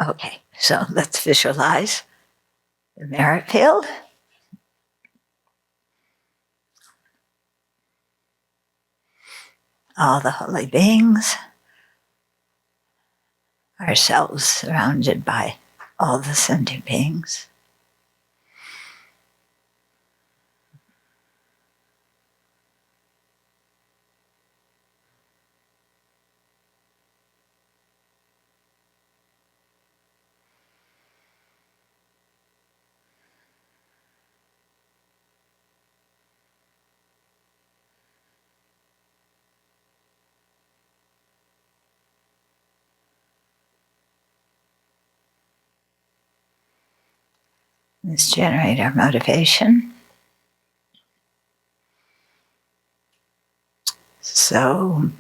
Okay, so let's visualize the merit field. All the holy beings, ourselves surrounded by all the sentient beings. Let's generate our motivation. So,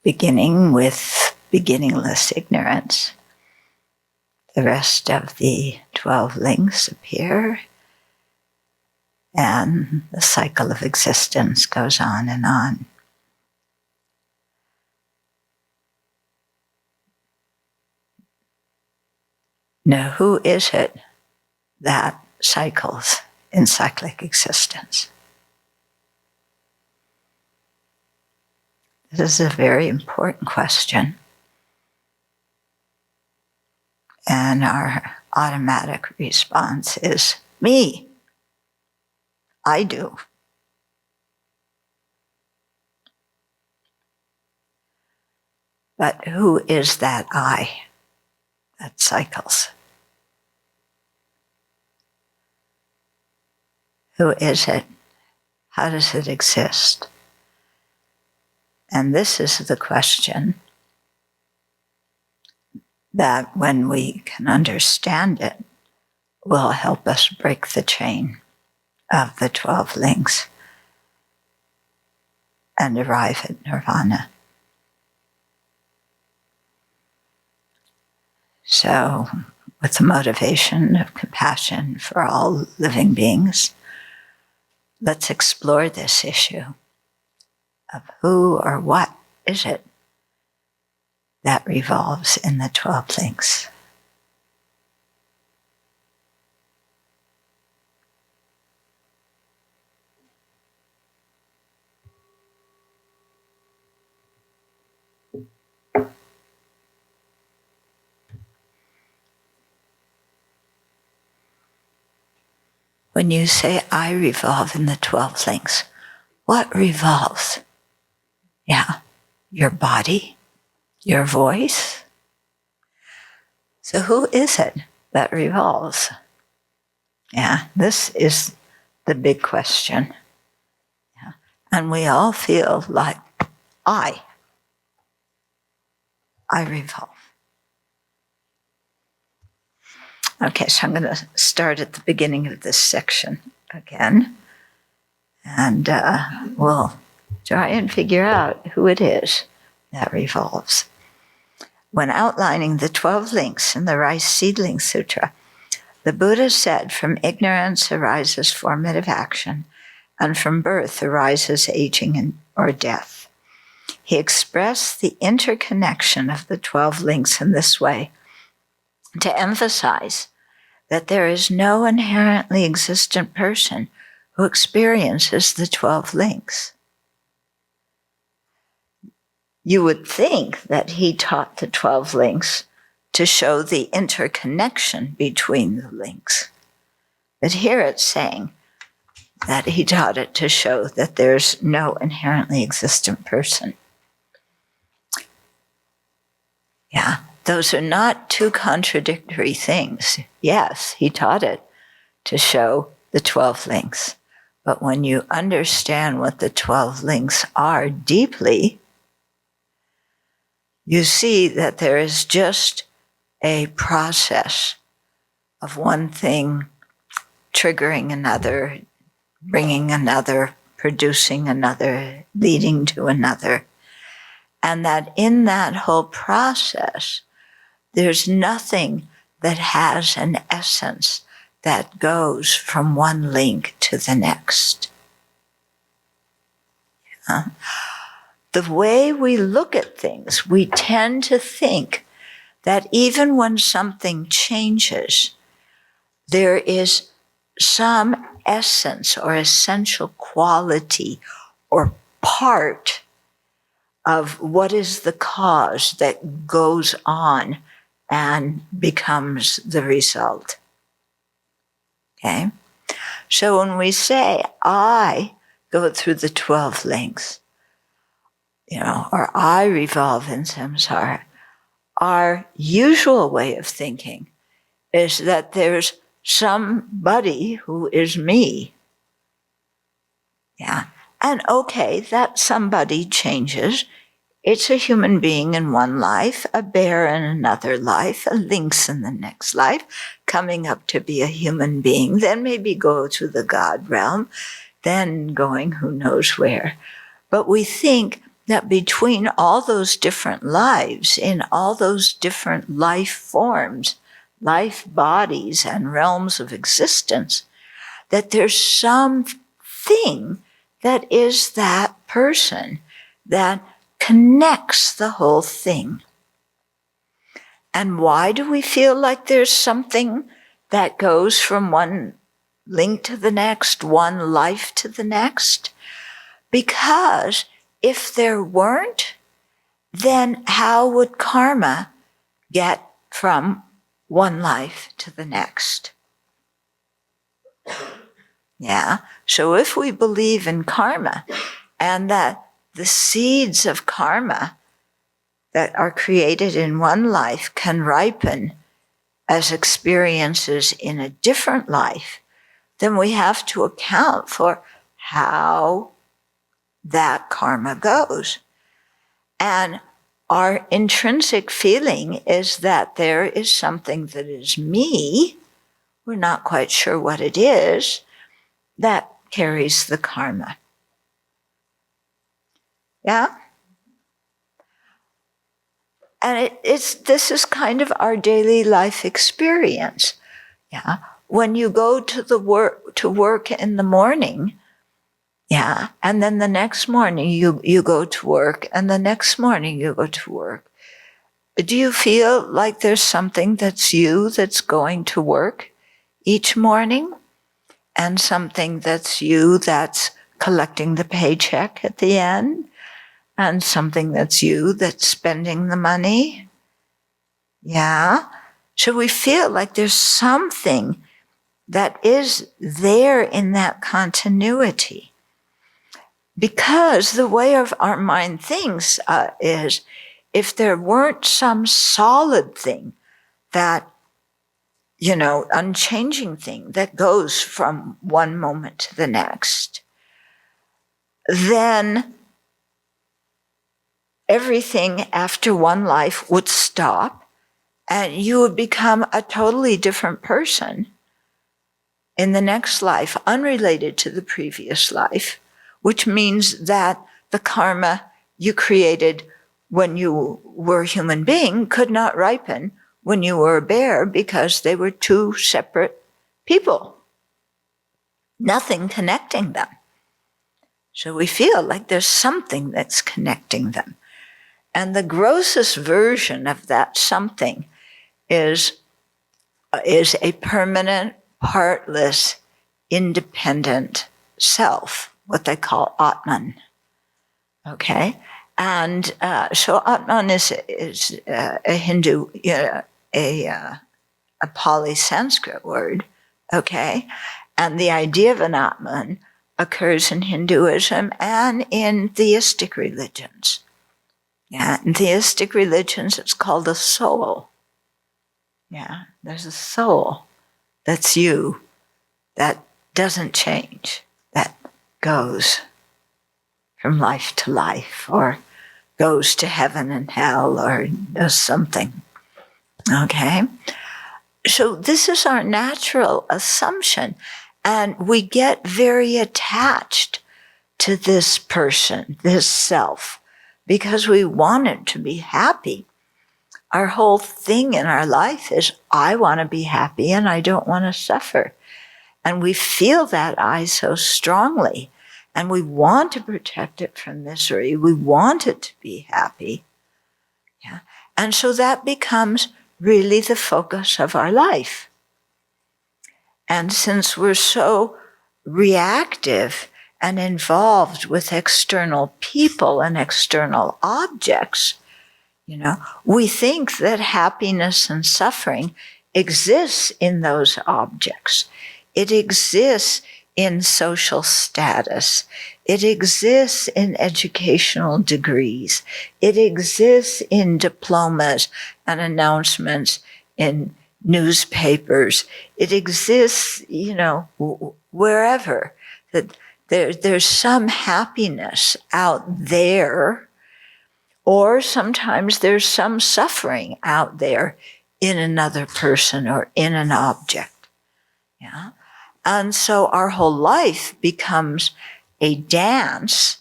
beginning with beginningless ignorance, the rest of the 12 links appear, and the cycle of existence goes on and on. Now, who is it that cycles in cyclic existence? This is a very important question. And our automatic response is, me. I do. But who is that I that cycles? Who is it? How does it exist? And this is the question that, when we can understand it, will help us break the chain of the 12 links and arrive at Nirvana. So, with the motivation of compassion for all living beings, let's explore this issue of who or what is it that revolves in the 12 links. When you say, I revolve in the 12 links, what revolves? Yeah, your body, your voice. So who is it that revolves? Yeah, this is the big question. Yeah. And we all feel like, I revolve. Okay, so I'm going to start at the beginning of this section again. And we'll try and figure out who it is that revolves. When outlining the 12 links in the Rice Seedling Sutra, the Buddha said, from ignorance arises formative action, and from birth arises aging or death. He expressed the interconnection of the 12 links in this way to emphasize that there is no inherently existent person who experiences the 12 links. You would think that he taught the 12 links to show the interconnection between the links. But here it's saying that he taught it to show that there's no inherently existent person. Yeah, those are not two contradictory things. Yes, he taught it to show the 12 links. But when you understand what the 12 links are deeply, you see that there is just a process of one thing triggering another, bringing another, producing another, leading to another. And that in that whole process, there's nothing that has an essence that goes from one link to the next. The way we look at things, we tend to think that even when something changes, there is some essence or essential quality or part of what is the cause that goes on and becomes the result. Okay? So when we say, I go through the 12 links, or I revolve in samsara, our usual way of thinking is that there's somebody who is me. Yeah. And okay, that somebody changes. It's a human being in one life, a bear in another life, a lynx in the next life, coming up to be a human being, then maybe go to the God realm, then going who knows where. But we think that between all those different lives, in all those different life forms, life bodies and realms of existence, that there's something that is that person that connects the whole thing. And why do we feel like there's something that goes from one link to the next, one life to the next? Because if there weren't, then how would karma get from one life to the next? Yeah. So if we believe in karma and that the seeds of karma that are created in one life can ripen as experiences in a different life, then we have to account for how that karma goes. And our intrinsic feeling is that there is something that is me, we're not quite sure what it is, that carries the karma. Yeah? And this is kind of our daily life experience. Yeah? When you go to work in the morning, yeah, and then the next morning you go to work, and the next morning you go to work. Do you feel like there's something that's you that's going to work each morning, and something that's you that's collecting the paycheck at the end, and something that's you that's spending the money? Yeah? So we feel like there's something that is there in that continuity. Because the way of our mind thinks is, if there weren't some solid thing that, unchanging thing that goes from one moment to the next, then everything after one life would stop and you would become a totally different person in the next life, unrelated to the previous life, which means that the karma you created when you were a human being could not ripen when you were a bear, because they were two separate people. Nothing connecting them. So we feel like there's something that's connecting them. And the grossest version of that something is a permanent, partless, independent self, what they call Atman. Okay? And so Atman is a Hindu, a Pali Sanskrit word, okay? And the idea of an Atman occurs in Hinduism and in theistic religions. Yeah, in theistic religions, it's called a soul. Yeah, there's a soul that's you, that doesn't change, that goes from life to life, or goes to heaven and hell, or does something. Okay? So this is our natural assumption, and we get very attached to this person, this self, because we want it to be happy. Our whole thing in our life is, I want to be happy and I don't want to suffer. And we feel that I so strongly, and we want to protect it from misery. We want it to be happy. Yeah. And so that becomes really the focus of our life. And since we're so reactive and involved with external people and external objects, we think that happiness and suffering exists in those objects. It exists in social status. It exists in educational degrees. It exists in diplomas and announcements in newspapers. It exists, wherever. That there's some happiness out there, or sometimes there's some suffering out there in another person or in an object. Yeah. And so our whole life becomes a dance,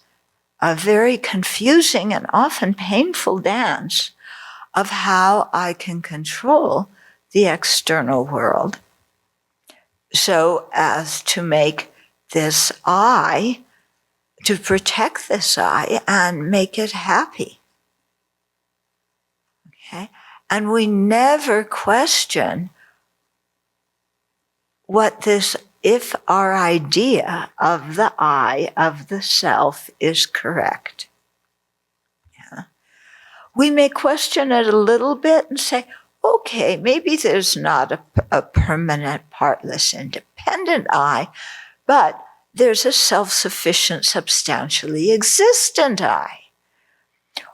a very confusing and often painful dance of how I can control the external world so as to make this I, to protect this I and make it happy. Okay? And we never question what this, if our idea of the I, of the self, is correct. Yeah. We may question it a little bit and say, okay, maybe there's not a permanent, partless, independent I, but there's a self-sufficient, substantially existent I.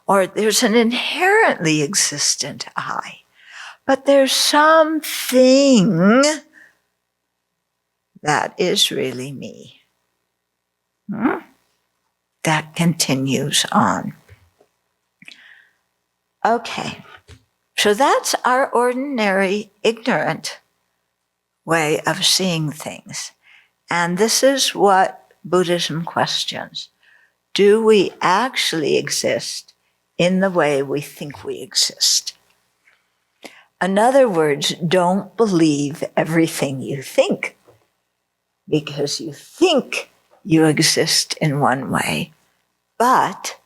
Or there's an inherently existent I. But there's something that is really me. That continues on. Okay, so that's our ordinary, ignorant way of seeing things. And this is what Buddhism questions. Do we actually exist in the way we think we exist? In other words, don't believe everything you think, because you think you exist in one way. But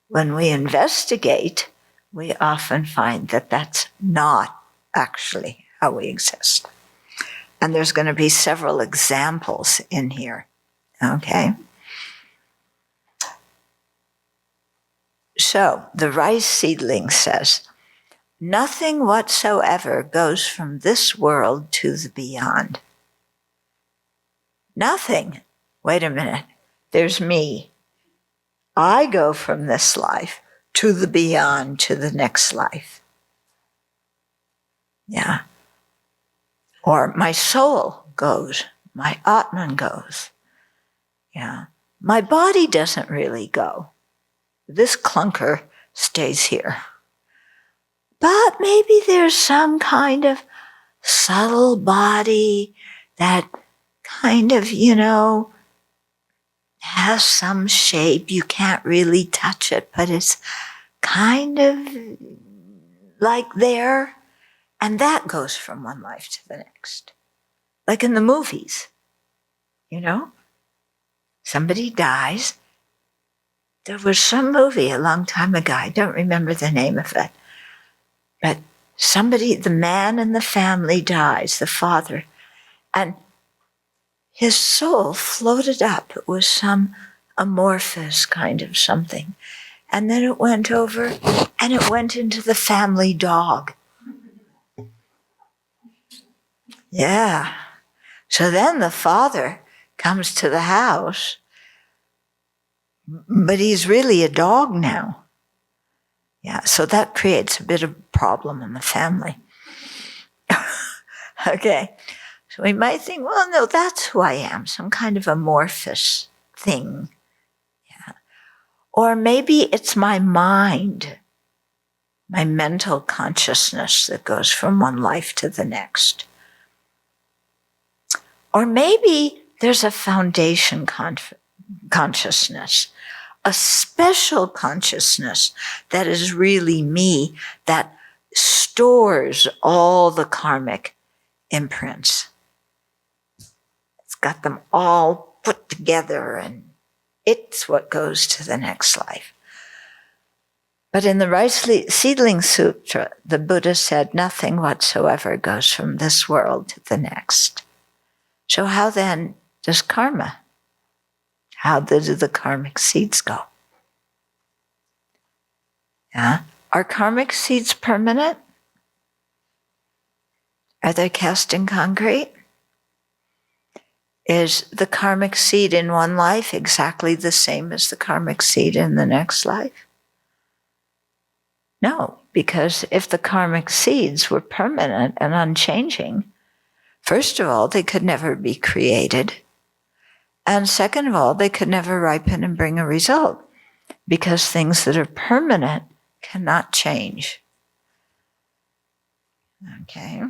when we investigate, we often find that that's not actually how we exist. And there's going to be several examples in here. Okay? So, the rice seedling says, nothing whatsoever goes from this world to the beyond. Nothing. Wait a minute. There's me. I go from this life to the beyond, to the next life. Yeah. Or my soul goes. My Atman goes. Yeah. My body doesn't really go. This clunker stays here. But maybe there's some kind of subtle body that kind of, has some shape. You can't really touch it, but it's kind of like there. And that goes from one life to the next. Like in the movies, somebody dies. There was some movie a long time ago, I don't remember the name of it, but the man in the family dies, the father, and his soul floated up. It was some amorphous kind of something. And then it went over and it went into the family dog. Yeah. So then the father comes to the house, but he's really a dog now. Yeah, so that creates a bit of a problem in the family. Okay. So we might think, well, no, that's who I am, some kind of amorphous thing. Yeah. Or maybe it's my mind, my mental consciousness that goes from one life to the next. Or maybe there's a foundation consciousness, a special consciousness that is really me, that stores all the karmic imprints. It's got them all put together, and it's what goes to the next life. But in the Rice Seedling Sutra, the Buddha said nothing whatsoever goes from this world to the next. So how then does karma? How do the karmic seeds go? Yeah? Are karmic seeds permanent? Are they cast in concrete? Is the karmic seed in one life exactly the same as the karmic seed in the next life? No, because if the karmic seeds were permanent and unchanging, first of all, they could never be created. And second of all, they could never ripen and bring a result, because things that are permanent cannot change. Okay.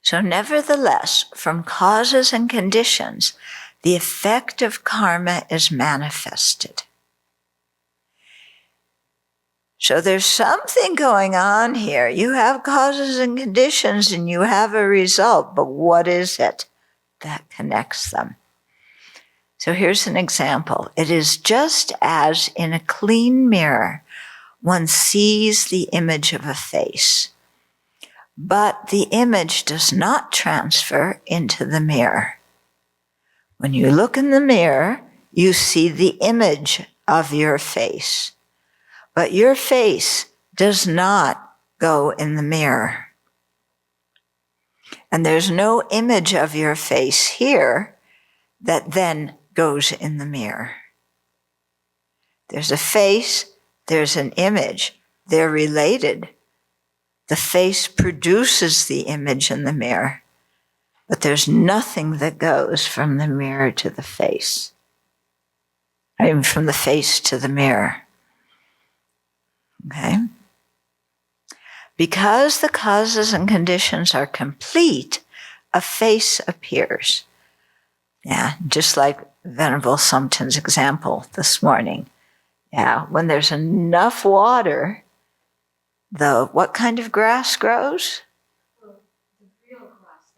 So nevertheless, from causes and conditions, the effect of karma is manifested. So there's something going on here. You have causes and conditions and you have a result, but what is it that connects them? So here's an example. It is just as in a clean mirror, one sees the image of a face, but the image does not transfer into the mirror. When you look in the mirror, you see the image of your face. But your face does not go in the mirror. And there's no image of your face here that then goes in the mirror. There's a face, there's an image. They're related. The face produces the image in the mirror, but there's nothing that goes from the mirror to the face. I mean, from the face to the mirror. Okay? Because the causes and conditions are complete, a face appears. Yeah, just like Venerable Thubten's example this morning. Yeah, when there's enough water, what kind of grass grows?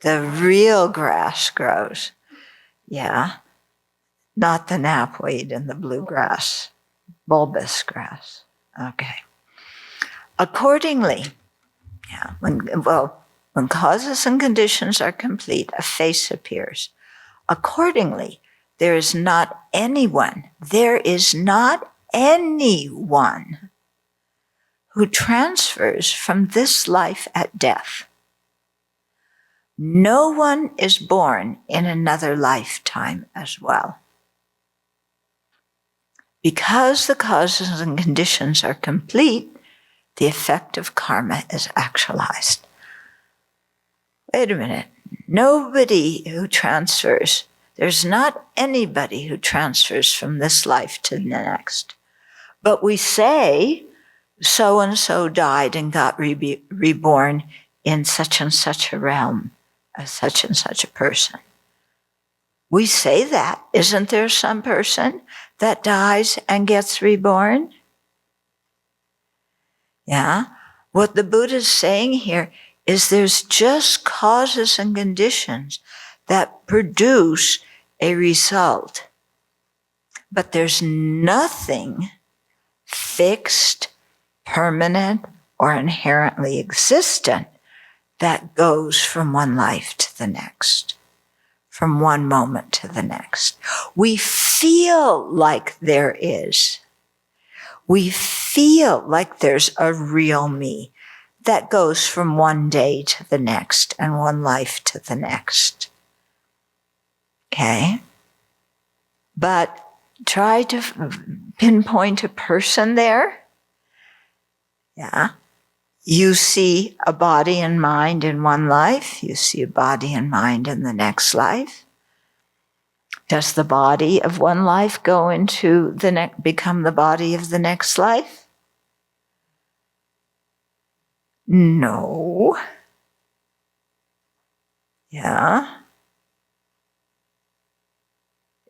The real grass grows. Yeah, not the knapweed and the bluegrass, bulbous grass. Okay. Accordingly, when causes and conditions are complete, a face appears. Accordingly, there is not anyone who transfers from this life at death. No one is born in another lifetime as well. Because the causes and conditions are complete, the effect of karma is actualized. Wait a minute. Nobody who transfers, there's not anybody who transfers from this life to the next. But we say, so-and-so died and got reborn in such and such a realm, as such and such a person. We say that. Isn't there some person that dies and gets reborn? Yeah. What the Buddha is saying here is there's just causes and conditions that produce a result. But there's nothing fixed, permanent, or inherently existent that goes from one life to the next, from one moment to the next. We feel like there is. We feel like there's a real me that goes from one day to the next and one life to the next. Okay? But try to pinpoint a person there. Yeah. You see a body and mind in one life. You see a body and mind in the next life. Does the body of one life go into become the body of the next life? No. Yeah.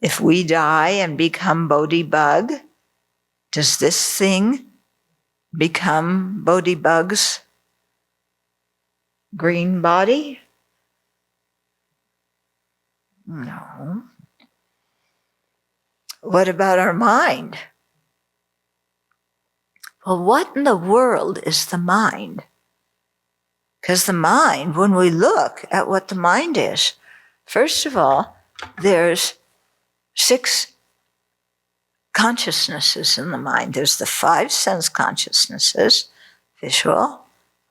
If we die and become Bodhi Bug, does this thing become Bodhi Bug's green body? No. What about our mind? Well, what in the world is the mind? Because the mind, when we look at what the mind is, first of all, there's 6 consciousnesses in the mind. There's the 5 sense consciousnesses: visual,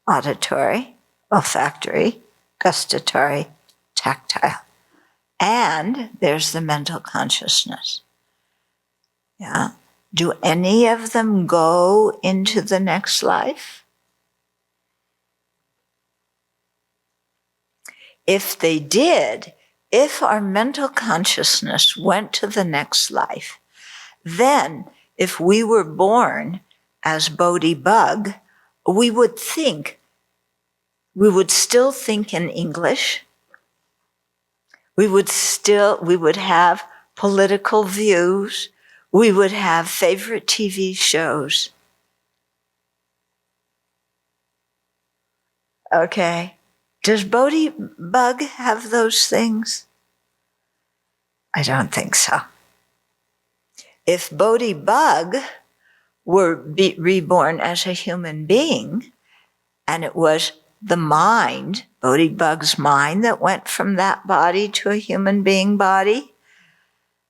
auditory, olfactory, gustatory, tactile. And there's the mental consciousness. Yeah. Do any of them go into the next life? If they did, if our mental consciousness went to the next life, then if we were born as Bodhi Bug, we would still think in English. We would have political views. We would have favorite TV shows. Okay. Does Bodhi Bug have those things? I don't think so. If Bodhi Bug were reborn as a human being, and it was the mind, Bodhi Bug's mind, that went from that body to a human being body,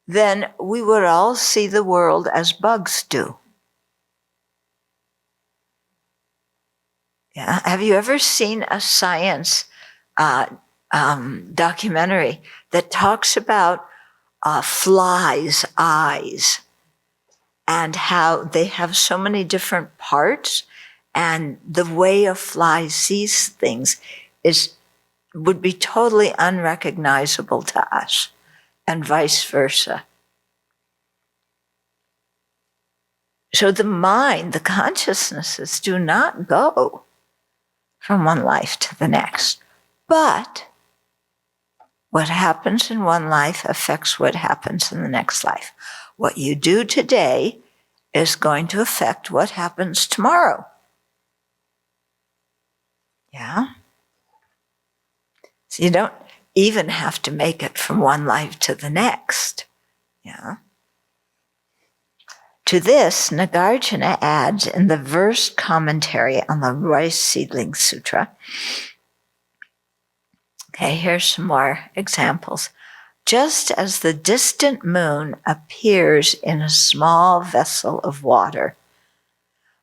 then we would all see the world as bugs do. Yeah. Have you ever seen a science documentary that talks about flies' eyes and how they have so many different parts, and the way a fly sees things would be totally unrecognizable to us, and vice versa. So the mind, the consciousnesses do not go from one life to the next. But what happens in one life affects what happens in the next life. What you do today is going to affect what happens tomorrow. Yeah? So you don't even have to make it from one life to the next. Yeah? To this, Nagarjuna adds in the verse commentary on the Rice Seedling Sutra. Okay, here's some more examples. Just as the distant moon appears in a small vessel of water,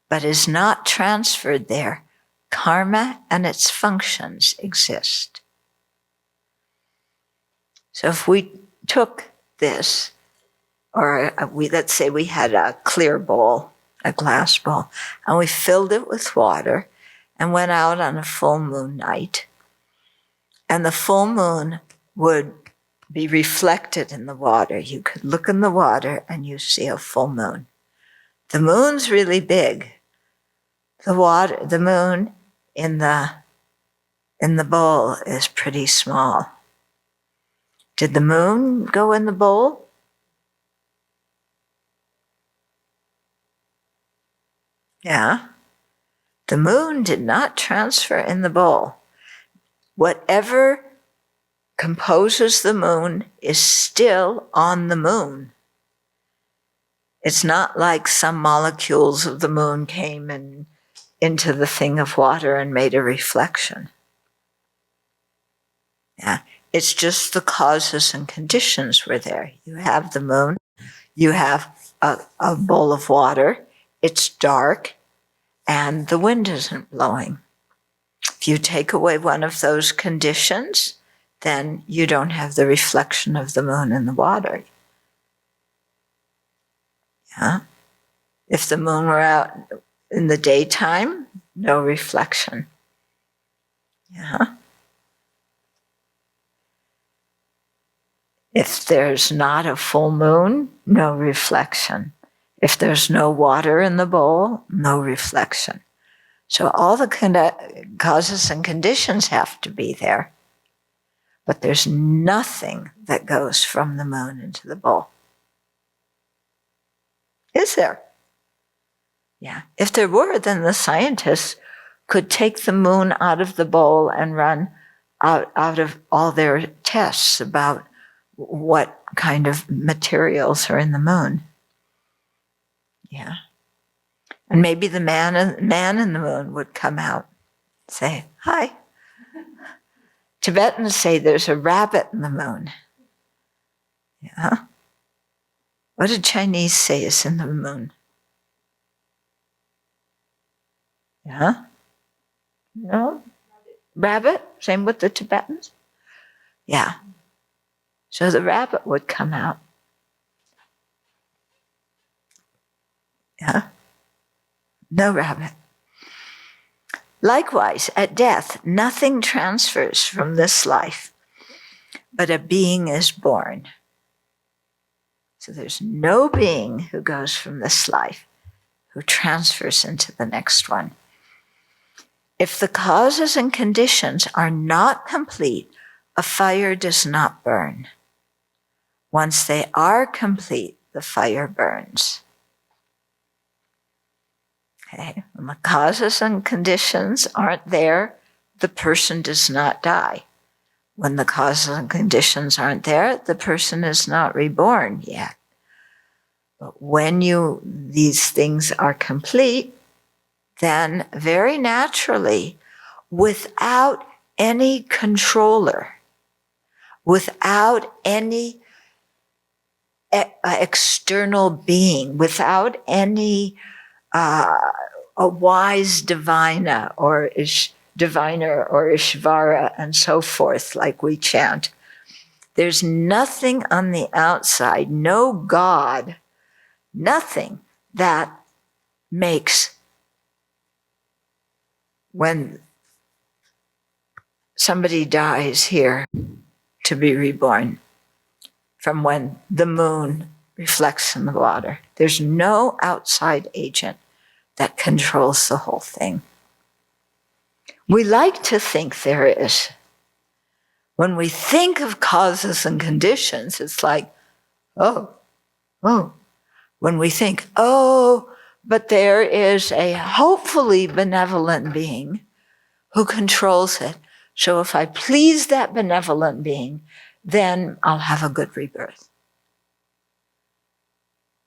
but is not transferred there, karma and its functions exist. So if we took this, or let's say we had a clear bowl, a glass bowl, and we filled it with water and went out on a full moon night, and the full moon would be reflected in the water. You could look in the water and you see a full moon. The moon's really big. The moon in the bowl is pretty small. Did the moon go in the bowl? Yeah. The moon did not transfer in the bowl. Whatever composes the moon is still on the moon. It's not like some molecules of the moon came into the thing of water and made a reflection. Yeah. It's just the causes and conditions were there. You have the moon, you have a bowl of water, it's dark, and the wind isn't blowing. If you take away one of those conditions, then you don't have the reflection of the moon in the water. Yeah? If the moon were out in the daytime, no reflection. Yeah? If there's not a full moon, no reflection. If there's no water in the bowl, no reflection. So all the causes and conditions have to be there. But there's nothing that goes from the moon into the bowl. Is there? Yeah. If there were, then the scientists could take the moon out of the bowl and run out of all their tests about what kind of materials are in the moon. Yeah. And maybe the man in the moon would come out and say, hi. Tibetans say there's a rabbit in the moon. Yeah. What did Chinese say is in the moon? Yeah. No? Rabbit? Same with the Tibetans? Yeah. So the rabbit would come out. Yeah. No rabbit. Likewise, at death, nothing transfers from this life, but a being is born. So there's no being who goes from this life, who transfers into the next one. If the causes and conditions are not complete, a fire does not burn. Once they are complete, the fire burns. Okay. When the causes and conditions aren't there, the person does not die. When the causes and conditions aren't there, the person is not reborn yet. But when these things are complete, then very naturally, without any controller, without any external being, without any a wise diviner or Ishvara and so forth, like we chant. There's nothing on the outside, no God, nothing that makes when somebody dies here to be reborn from when the moon reflects in the water. There's no outside agent that controls the whole thing. We like to think there is. When we think of causes and conditions, it's like, oh. When we think, but there is a hopefully benevolent being who controls it. So if I please that benevolent being, then I'll have a good rebirth.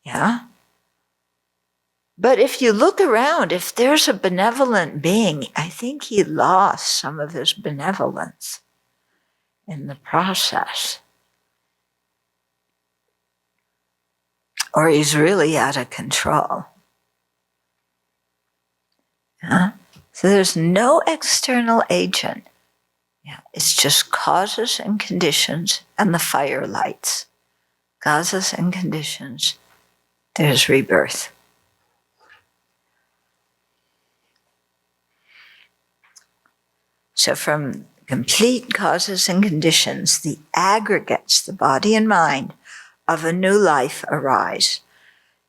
Yeah? But if you look around, if there's a benevolent being, I think he lost some of his benevolence in the process. Or he's really out of control. Yeah? So there's no external agent. Yeah, it's just causes and conditions and the fire lights. Causes and conditions. There's rebirth. So from complete causes and conditions, the aggregates, the body and mind, of a new life arise.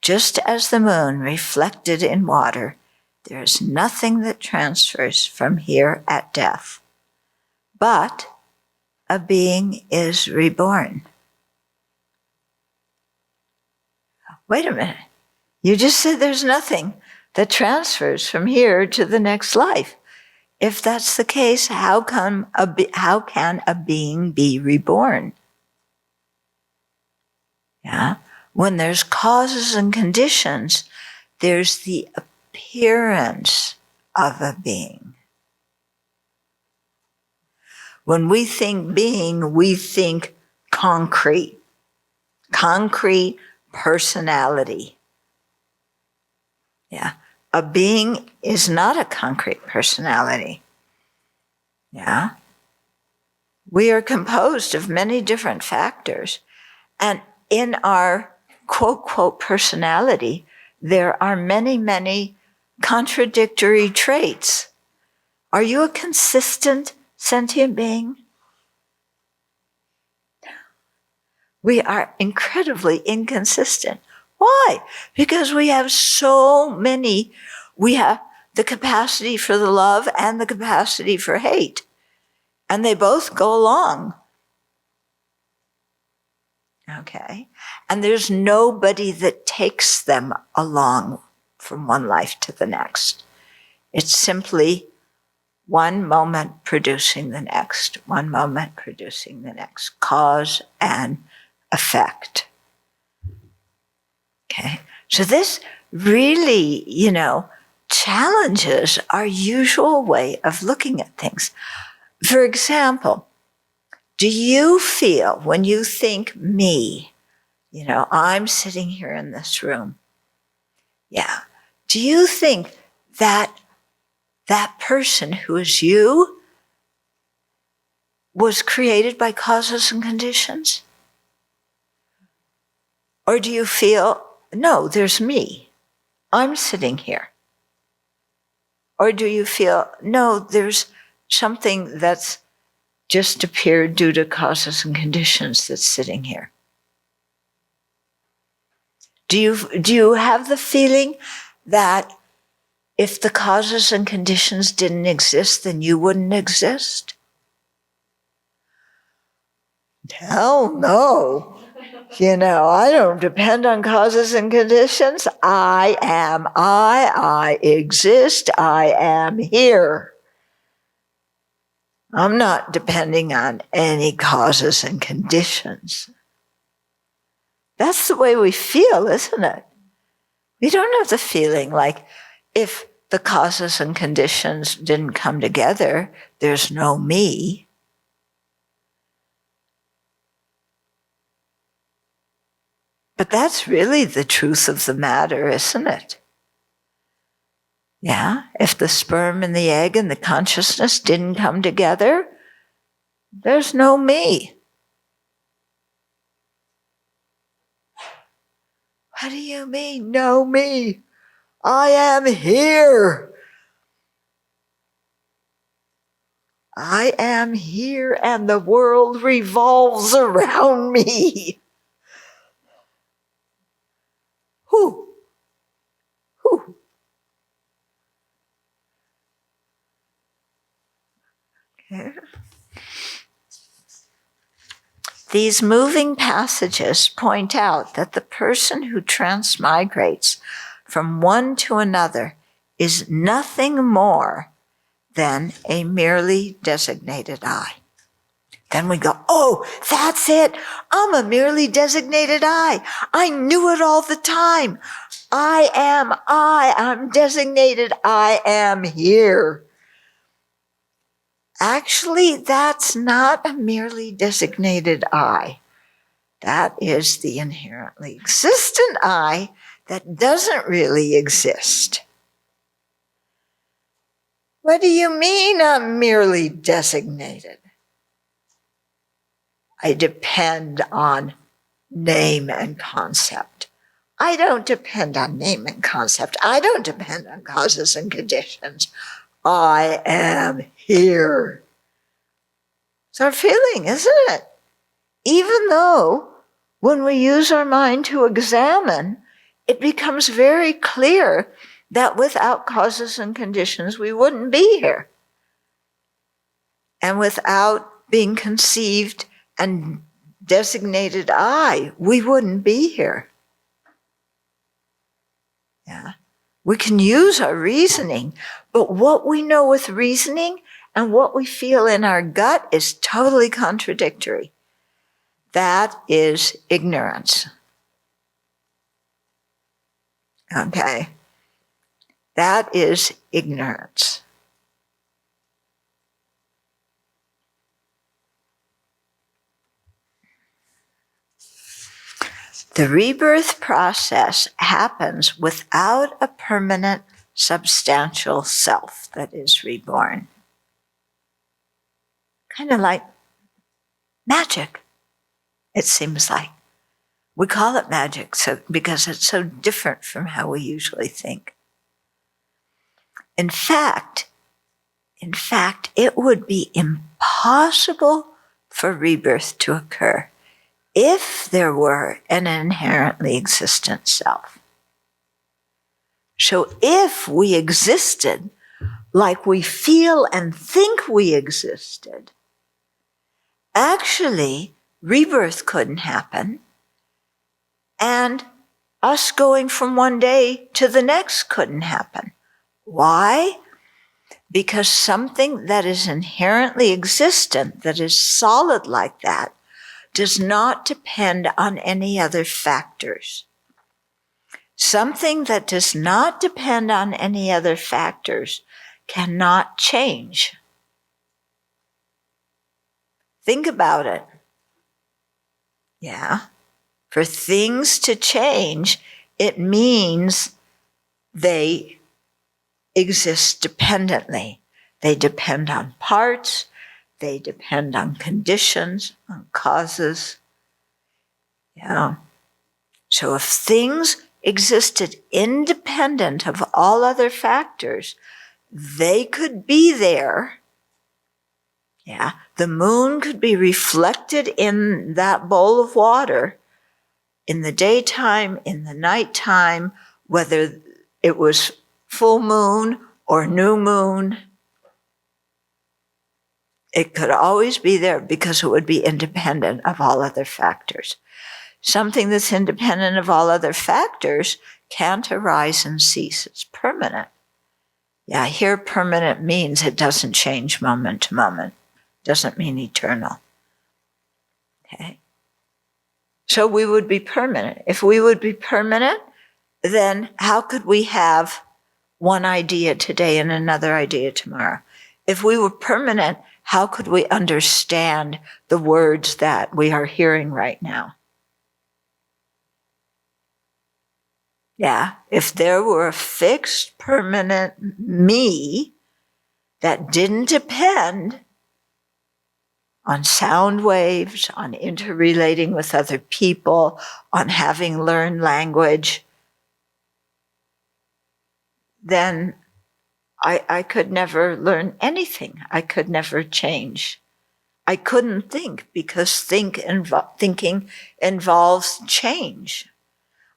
Just as the moon reflected in water, there is nothing that transfers from here at death. But a being is reborn. Wait a minute. You just said there's nothing that transfers from here to the next life. If that's the case, how can a being be reborn? Yeah? When there's causes and conditions, there's the appearance of a being. When we think being, we think concrete personality. Yeah. A being is not a concrete personality. Yeah. We are composed of many different factors. And in our quote, quote, personality, there are many, many contradictory traits. Are you a consistent sentient being? We are incredibly inconsistent. Why? Because we have so many. We have the capacity for the love and the capacity for hate. And they both go along. Okay? And there's nobody that takes them along from one life to the next. It's simply one moment producing the next, one moment producing the next. Cause and effect. Okay? So this really, challenges our usual way of looking at things. For example, do you feel when you think me, I'm sitting here in this room. Yeah. Do you think that that person who is you was created by causes and conditions? Or do you feel, no, there's me. I'm sitting here. Or do you feel, no, there's something that's just appeared due to causes and conditions that's sitting here? Do you have the feeling that if the causes and conditions didn't exist, then you wouldn't exist? Hell no. I don't depend on causes and conditions. I am I exist, I am here. I'm not depending on any causes and conditions. That's the way we feel, isn't it? We don't have the feeling like if the causes and conditions didn't come together, there's no me. But that's really the truth of the matter, isn't it? Yeah, if the sperm and the egg and the consciousness didn't come together, there's no me. What do you mean, no me? I am here. I am here and the world revolves around me. Who? Okay. These moving passages point out that the person who transmigrates from one to another is nothing more than a merely designated I. Then we go, oh, that's it. I'm a merely designated I. I knew it all the time. I'm designated. I am here. Actually, that's not a merely designated I. That is the inherently existent I that doesn't really exist. What do you mean I'm merely designated? I depend on name and concept. I don't depend on name and concept. I don't depend on causes and conditions. I am here. It's our feeling, isn't it? Even though when we use our mind to examine, it becomes very clear that without causes and conditions, we wouldn't be here. And without being conceived and designated I, we wouldn't be here. Yeah. We can use our reasoning, but what we know with reasoning and what we feel in our gut is totally contradictory. That is ignorance. Okay? That is ignorance. The rebirth process happens without a permanent, substantial self that is reborn. Kind of like magic, it seems like. We call it magic because it's so different from how we usually think. In fact, it would be impossible for rebirth to occur if there were an inherently existent self. So if we existed like we feel and think we existed, actually rebirth couldn't happen, and us going from one day to the next couldn't happen. Why? Because something that is inherently existent, that is solid like that, does not depend on any other factors. Something that does not depend on any other factors cannot change. Think about it. Yeah. For things to change, it means they exist dependently. They depend on parts. They depend on conditions, on causes. Yeah. So if things existed independent of all other factors, they could be there. Yeah. The moon could be reflected in that bowl of water in the daytime, in the nighttime, whether it was full moon or new moon. It could always be there because it would be independent of all other factors. Something that's independent of all other factors can't arise and cease. It's permanent. Yeah, here permanent means it doesn't change moment to moment. Doesn't mean eternal. Okay? So we would be permanent. If we would be permanent, then how could we have one idea today and another idea tomorrow? If we were permanent, how could we understand the words that we are hearing right now? Yeah, if there were a fixed, permanent me that didn't depend on sound waves, on interrelating with other people, on having learned language, then I could never learn anything. I could never change. I couldn't think because thinking involves change.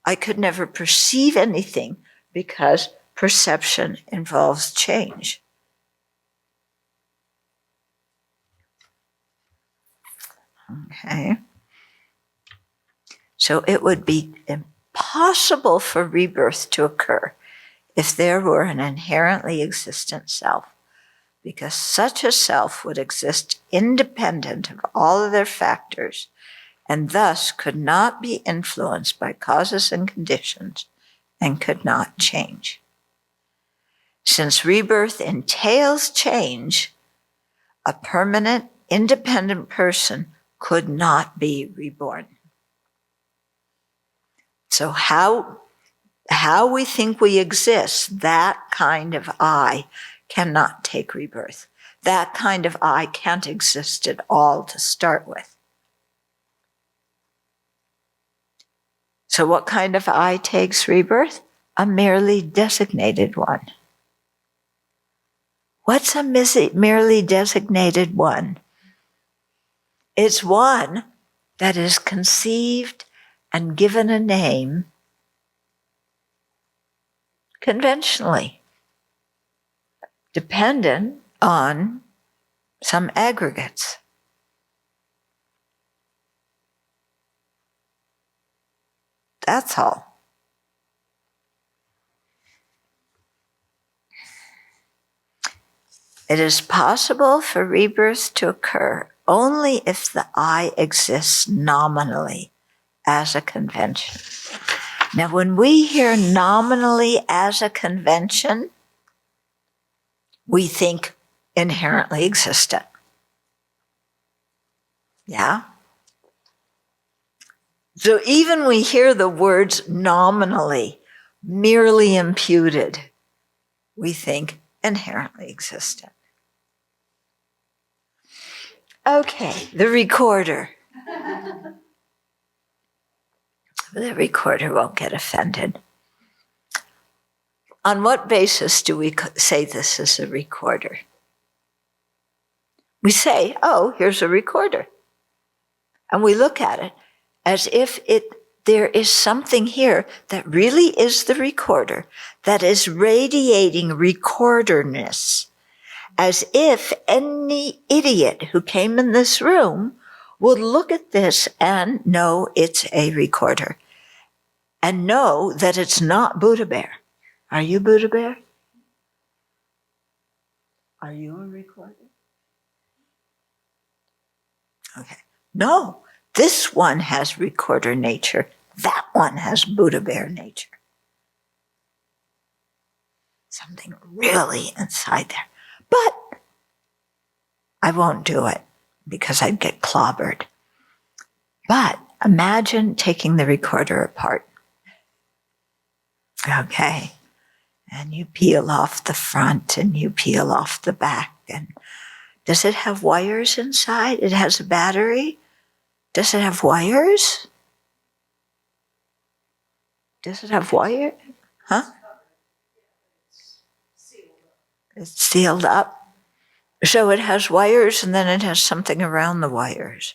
I could never perceive anything because perception involves change. Okay. So it would be impossible for rebirth to occur if there were an inherently existent self, because such a self would exist independent of all other factors and thus could not be influenced by causes and conditions and could not change. Since rebirth entails change, a permanent, independent person could not be reborn. So how we think we exist, that kind of I cannot take rebirth. That kind of I can't exist at all to start with. So what kind of I takes rebirth? A merely designated one. What's a merely designated one? It's one that is conceived and given a name conventionally, dependent on some aggregates. That's all. It is possible for rebirth to occur only if the I exists nominally as a convention. Now, when we hear nominally as a convention, we think inherently existent. Yeah? So even we hear the words nominally, merely imputed, we think inherently existent. Okay, the recorder. The recorder won't get offended. On what basis do we say this is a recorder? We say, oh, here's a recorder. And we look at it as if there is something here that really is the recorder, that is radiating recorderness, as if any idiot who came in this room would look at this and know it's a recorder, and know that it's not Buddha Bear. Are you Buddha Bear? Are you a recorder? Okay. No, this one has recorder nature. That one has Buddha Bear nature. something really inside there. But I won't do it because I'd get clobbered. But imagine taking the recorder apart. Okay. And you peel off the front and you peel off the back. And does it have wires inside? It has a battery. Does it have wires? Does it have wire? Huh? It's sealed up. So it has wires and then it has something around the wires.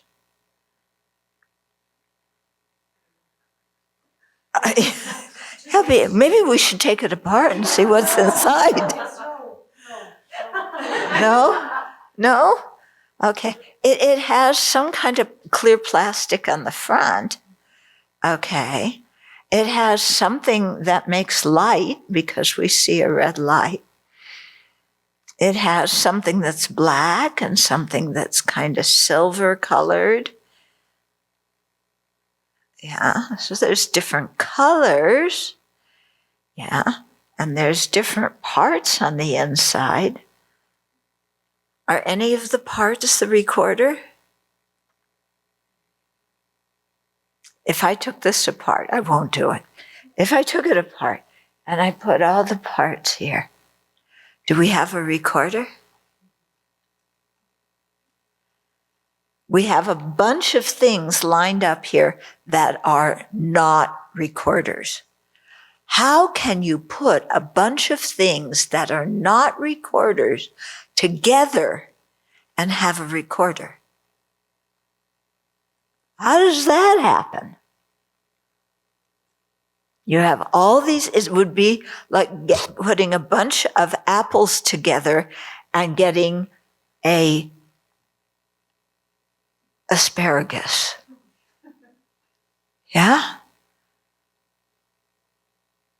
Maybe we should take it apart and see what's inside. No? No? Okay. It has some kind of clear plastic on the front. Okay. It has something that makes light because we see a red light. It has something that's black and something that's kind of silver colored. Yeah, so there's different colors. Yeah, and there's different parts on the inside. Are any of the parts the recorder? If I took this apart, I won't do it. If I took it apart and I put all the parts here, do we have a recorder? We have a bunch of things lined up here that are not recorders. How can you put a bunch of things that are not recorders together and have a recorder? How does that happen? You have all these, it would be like putting a bunch of apples together and getting a asparagus. Yeah?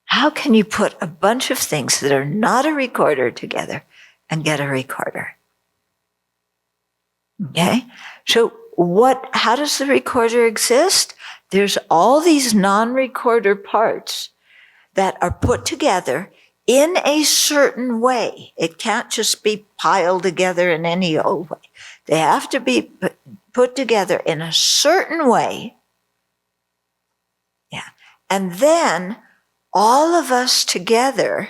How can you put a bunch of things that are not a recorder together and get a recorder? Okay? So how does the recorder exist? There's all these non-recorder parts that are put together in a certain way. It can't just be piled together in any old way. They have to be put together in a certain way. Yeah. And then all of us together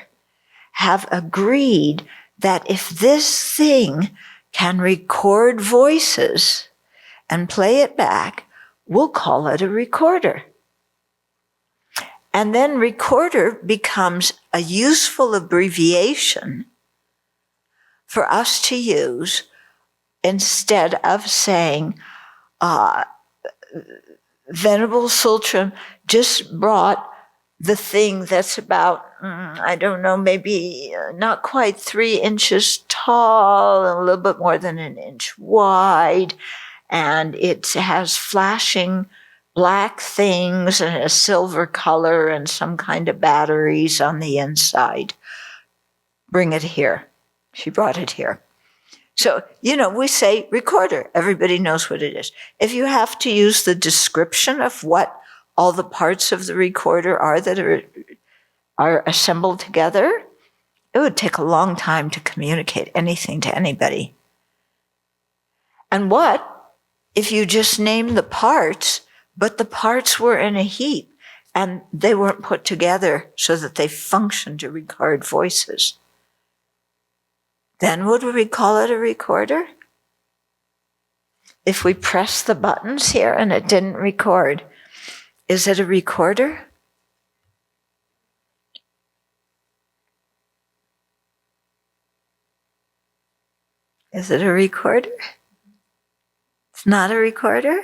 have agreed that if this thing can record voices and play it back, we'll call it a recorder. And then recorder becomes a useful abbreviation for us to use instead of saying, Venerable Thubten just brought the thing that's about, I don't know, maybe not quite 3 inches tall and a little bit more than an inch wide. And it has flashing black things and a silver color and some kind of batteries on the inside. Bring it here. She brought it here. So, we say recorder. Everybody knows what it is. If you have to use the description of what all the parts of the recorder are that are assembled together, it would take a long time to communicate anything to anybody. And what if you just name the parts, but the parts were in a heap and they weren't put together so that they function to record voices? Then would we call it a recorder? If we press the buttons here and it didn't record, is it a recorder? Is it a recorder? It's not a recorder?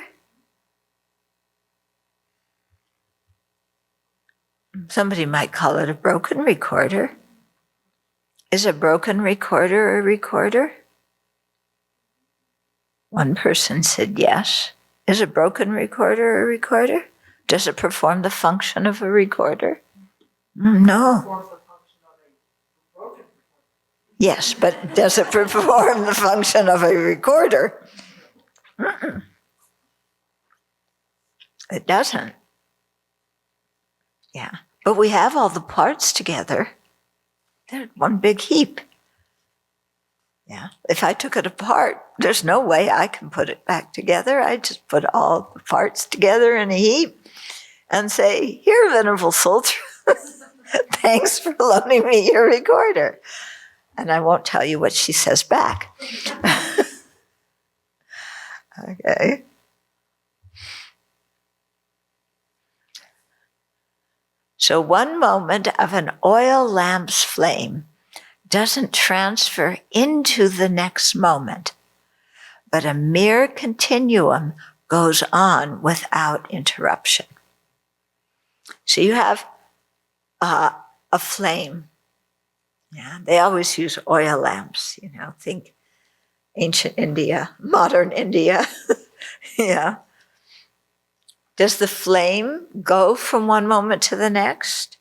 Somebody might call it a broken recorder. Is a broken recorder a recorder? One person said yes. Is a broken recorder a recorder? Does it perform the function of a recorder? No. Yes, but does it perform the function of a recorder? It doesn't. Yeah. But we have all the parts together. They're one big heap. Yeah. If I took it apart, there's no way I can put it back together. I just put all the parts together in a heap and say, "Here, Venerable Thubten, thanks for loaning me your recorder." And I won't tell you what she says back. Okay. So one moment of an oil lamp's flame doesn't transfer into the next moment, but a mere continuum goes on without interruption. So you have a flame. Yeah, they always use oil lamps, think ancient India, modern India. Yeah. Does the flame go from one moment to the next?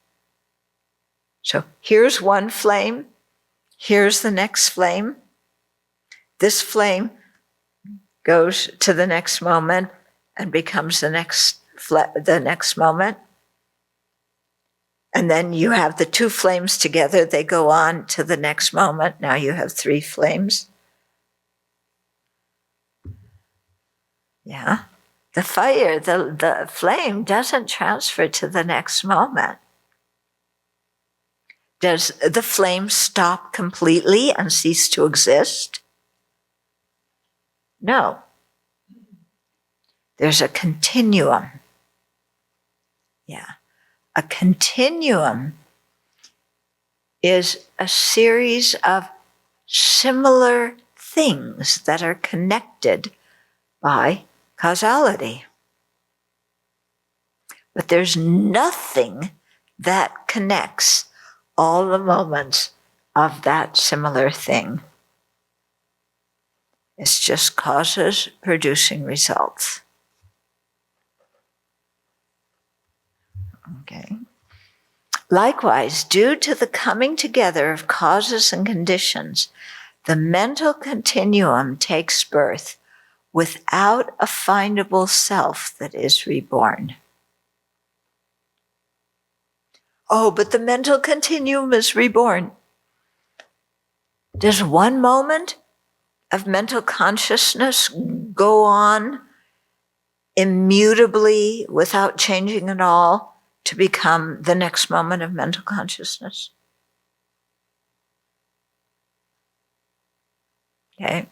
So here's one flame. Here's the next flame. This flame goes to the next moment and becomes the next moment. And then you have the two flames together. They go on to the next moment. Now you have three flames. Yeah. The fire, the flame doesn't transfer to the next moment. Does the flame stop completely and cease to exist? No. There's a continuum. Yeah. A continuum is a series of similar things that are connected by causality. But there's nothing that connects all the moments of that similar thing. It's just causes producing results. Okay. Likewise, due to the coming together of causes and conditions, the mental continuum takes birth without a findable self that is reborn. Oh, but the mental continuum is reborn. Does one moment of mental consciousness go on immutably without changing at all to become the next moment of mental consciousness? Okay.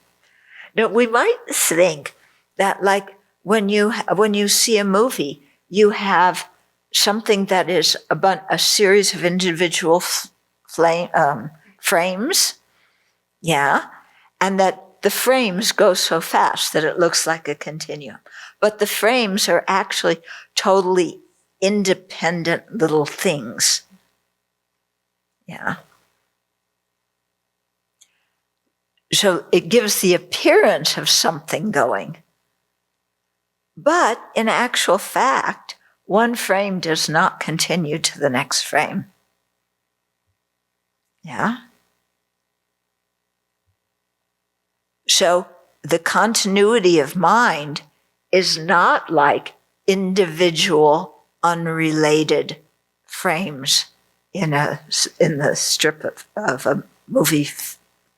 Now, we might think that, like, when you see a movie, you have something that is a series of individual frames, yeah, and that the frames go so fast that it looks like a continuum. But the frames are actually totally independent little things, yeah. So it gives the appearance of something going. But in actual fact, one frame does not continue to the next frame. Yeah? So the continuity of mind is not like individual, unrelated frames in the strip of a movie.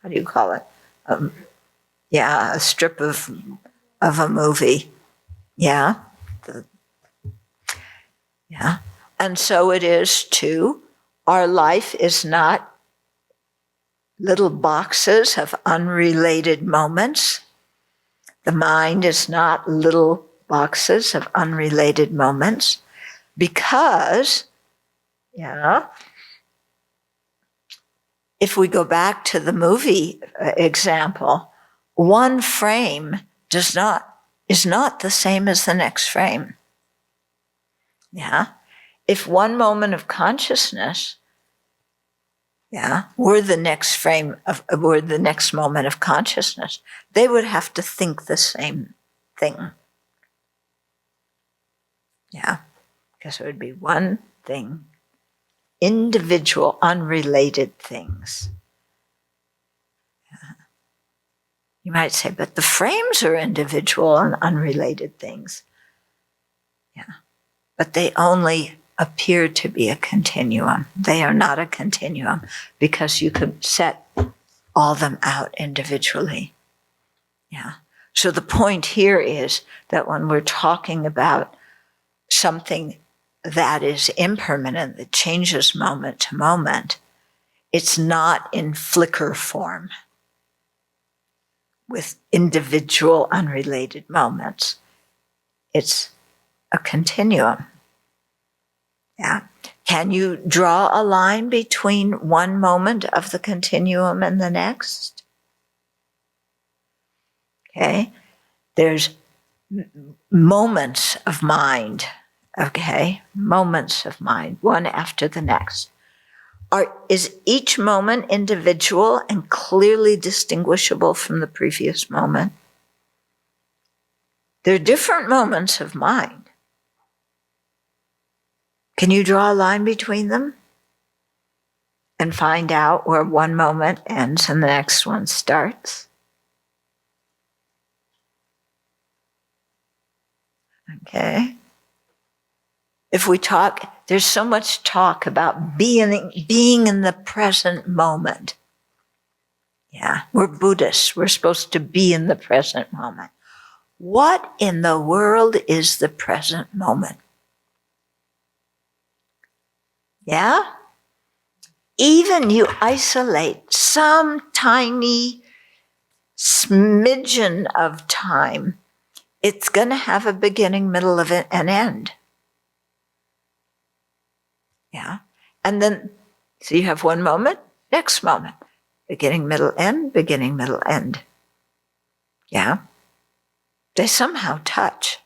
How do you call it? A strip of a movie. Yeah. Yeah. And so it is too. Our life is not little boxes of unrelated moments. The mind is not little boxes of unrelated moments because, if we go back to the movie example, one frame is not the same as the next frame. Yeah. If one moment of consciousness, were the next moment of consciousness, they would have to think the same thing. Yeah. Because it would be one thing, individual, unrelated things. Yeah. You might say, but the frames are individual and unrelated things. Yeah. But they only appear to be a continuum. They are not a continuum because you could set all of them out individually. Yeah. So the point here is that when we're talking about something that is impermanent, that changes moment to moment, it's not in flicker form with individual unrelated moments. It's a continuum. Yeah. Can you draw a line between one moment of the continuum and the next? Okay. There's moments of mind. Okay. Moments of mind, one after the next. Is each moment individual and clearly distinguishable from the previous moment? They're different moments of mind. Can you draw a line between them and find out where one moment ends and the next one starts? Okay. If we talk, there's so much talk about being in the present moment. Yeah, we're Buddhists. We're supposed to be in the present moment. What in the world is the present moment? Yeah? Even you isolate some tiny smidgen of time, it's going to have a beginning, middle, of it, and end. Yeah. And then, so you have one moment, next moment. Beginning, middle, end. Yeah. They somehow touch.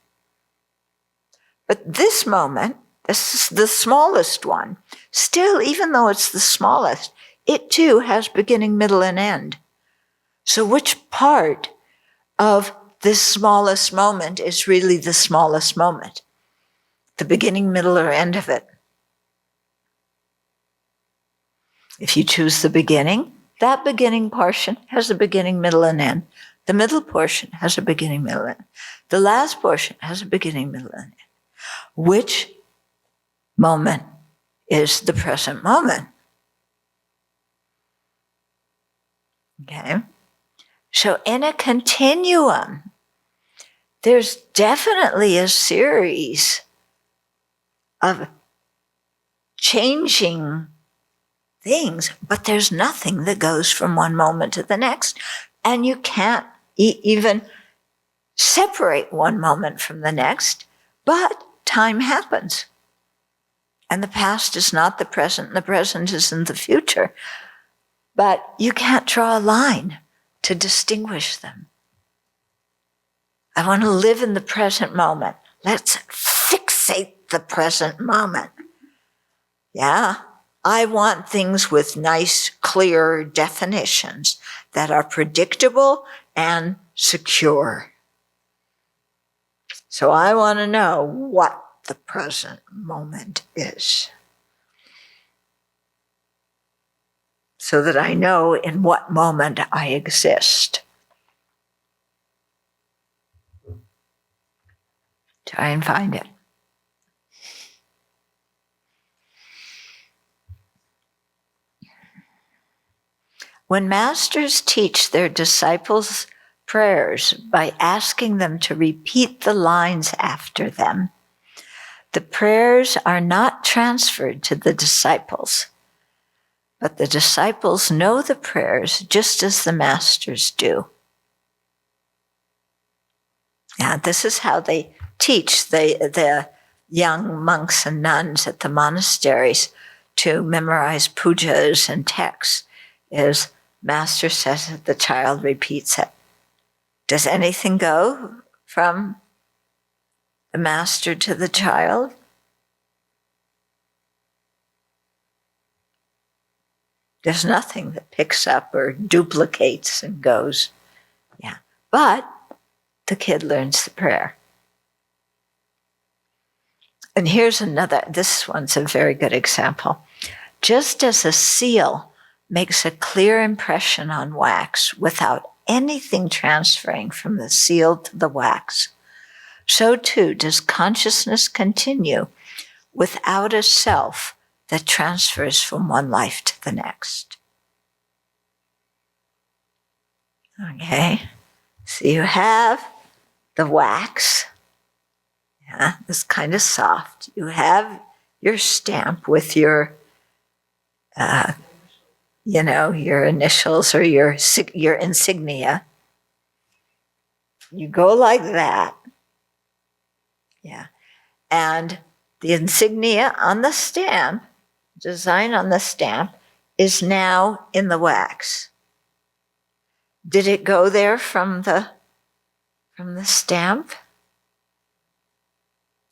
But this moment, this is the smallest one. Still, even though it's the smallest, it too has beginning, middle, and end. So which part of this smallest moment is really the smallest moment? The beginning, middle, or end of it? If you choose the beginning, that beginning portion has a beginning, middle, and end. The middle portion has a beginning, middle, and end. The last portion has a beginning, middle, and end. Which moment is the present moment? Okay. So in a continuum, there's definitely a series of changing things, but there's nothing that goes from one moment to the next. And you can't even separate one moment from the next, but time happens. And the past is not the present, and the present isn't the future. But you can't draw a line to distinguish them. I want to live in the present moment. Let's fixate the present moment. Yeah. I want things with nice, clear definitions that are predictable and secure. So I want to know what the present moment is, so that I know in what moment I exist. Try and find it. When masters teach their disciples prayers by asking them to repeat the lines after them, the prayers are not transferred to the disciples, but the disciples know the prayers just as the masters do. Now, this is how they teach the young monks and nuns at the monasteries to memorize pujas and texts, is master says it, the child repeats it. Does anything go from the master to the child? There's nothing that picks up or duplicates and goes. Yeah. But the kid learns the prayer. And here's another, this one's a very good example. Just as a seal makes a clear impression on wax without anything transferring from the seal to the wax, so too does consciousness continue without a self that transfers from one life to the next. Okay, so you have the wax, it's kind of soft. You have your stamp with your, your initials or your insignia. You go like that, and the insignia on the stamp, design on the stamp, is now in the wax. Did it go there from the stamp?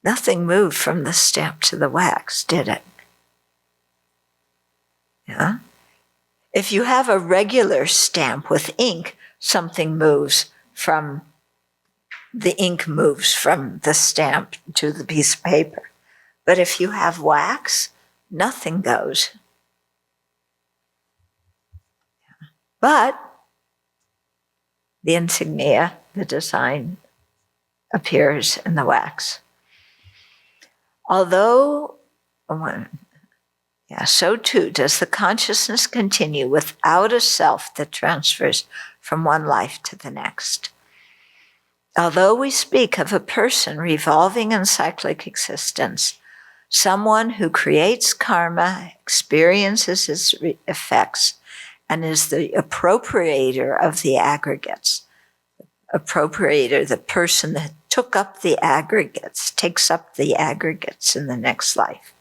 Nothing moved from the stamp to the wax, did it? Yeah. If you have a regular stamp with ink, something moves from the ink moves from the stamp to the piece of paper. But if you have wax, nothing goes. But the insignia, the design, appears in the wax. Although, so too does the consciousness continue without a self that transfers from one life to the next. Although we speak of a person revolving in cyclic existence, someone who creates karma, experiences its effects, and is the appropriator of the aggregates. Appropriator, the person that took up the aggregates, takes up the aggregates in the next life.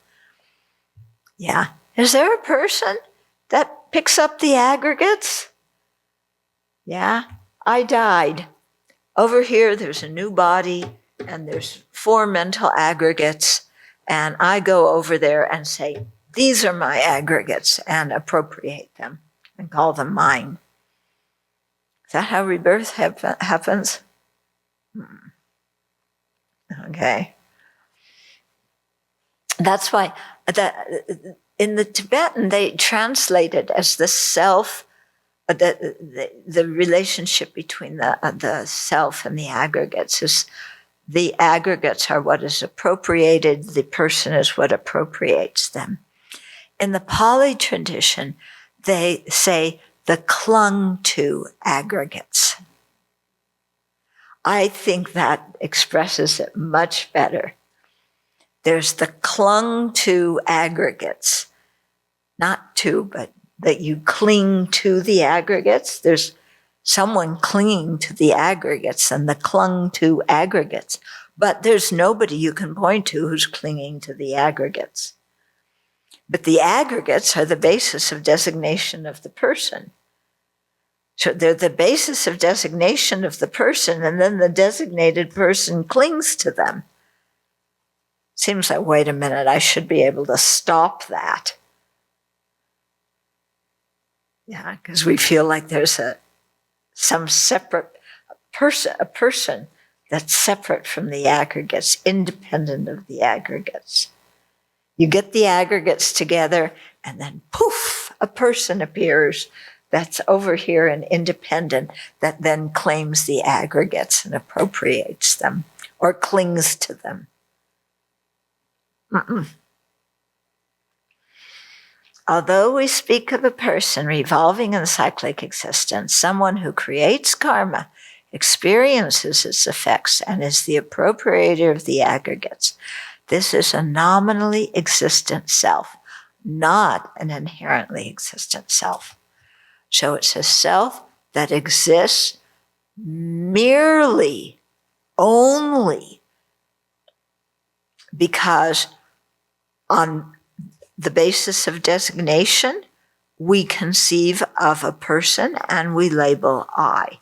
Yeah. Is there a person that picks up the aggregates? Yeah. I died. Over here, there's a new body, and there's 4 mental aggregates, and I go over there and say, these are my aggregates, and appropriate them and call them mine. Is that how rebirth happens? Okay. That's why in the Tibetan, they translate it as the self, the relationship between the self and the aggregates is the aggregates are what is appropriated, the person is what appropriates them. In the Pali tradition, they say the clung to aggregates. I think that expresses it much better. There's the clung to aggregates, not to, but that you cling to the aggregates. There's someone clinging to the aggregates and the clung to aggregates, but there's nobody you can point to who's clinging to the aggregates. But the aggregates are the basis of designation of the person. So they're the basis of designation of the person, and then the designated person clings to them. Seems like, wait a minute, I should be able to stop that. Yeah, because we feel like there's some separate a person that's separate from the aggregates, independent of the aggregates. You get the aggregates together, and then poof, a person appears that's over here and independent, that then claims the aggregates and appropriates them or clings to them. Although we speak of a person revolving in cyclic existence, someone who creates karma, experiences its effects, and is the appropriator of the aggregates, this is a nominally existent self, not an inherently existent self. So it's a self that exists merely, only, because on the basis of designation, we conceive of a person and we label I.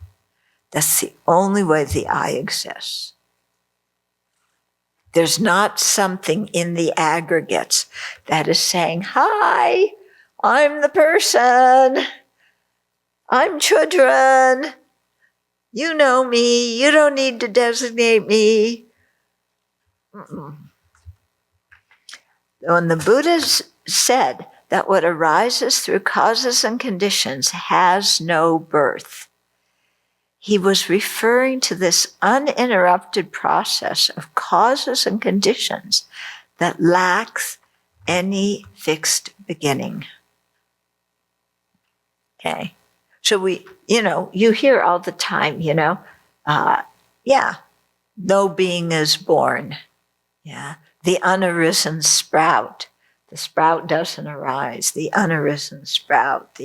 That's the only way the I exists. There's not something in the aggregates that is saying, hi, I'm the person. I'm Chodron. You know me. You don't need to designate me. When the Buddha said that what arises through causes and conditions has no birth, he was referring to this uninterrupted process of causes and conditions that lacks any fixed beginning. Okay. So you hear all the time, no being is born. Yeah. The unarisen sprout. The sprout doesn't arise. The unarisen sprout.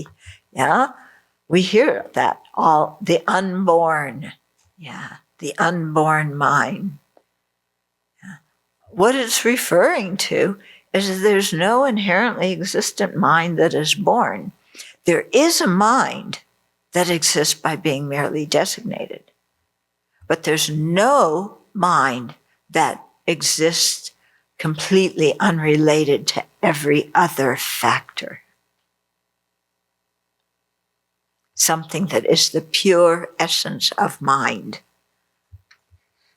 We hear that all. The unborn. Yeah. The unborn mind. Yeah. What it's referring to is that there's no inherently existent mind that is born. There is a mind that exists by being merely designated. But there's no mind that exists completely unrelated to every other factor. Something that is the pure essence of mind,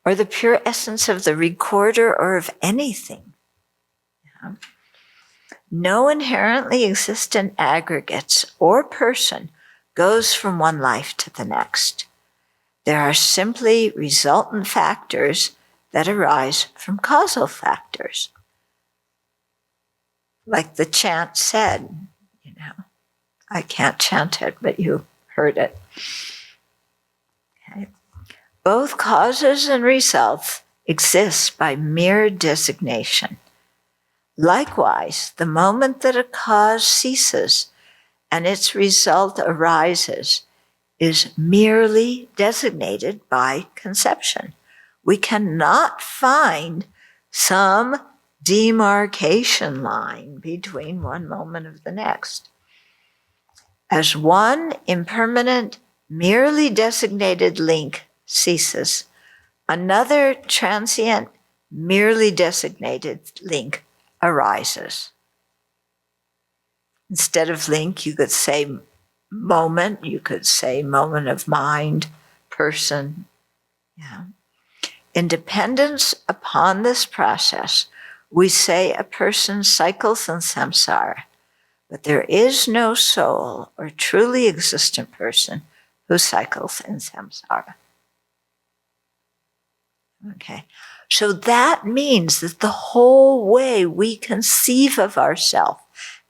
or the pure essence of the recorder or of anything. Yeah. No inherently existent aggregates or person goes from one life to the next. There are simply resultant factors that arise from causal factors. Like the chant said, I can't chant it, but you heard it. Okay. Both causes and results exist by mere designation. Likewise, the moment that a cause ceases and its result arises is merely designated by conception. We cannot find some demarcation line between one moment of the next. As one impermanent, merely designated link ceases, another transient, merely designated link arises. Instead of link, you could say moment, you could say moment of mind, person. Yeah. In dependence upon this process, we say a person cycles in samsara, but there is no soul or truly existent person who cycles in samsara. Okay, so that means that the whole way we conceive of ourselves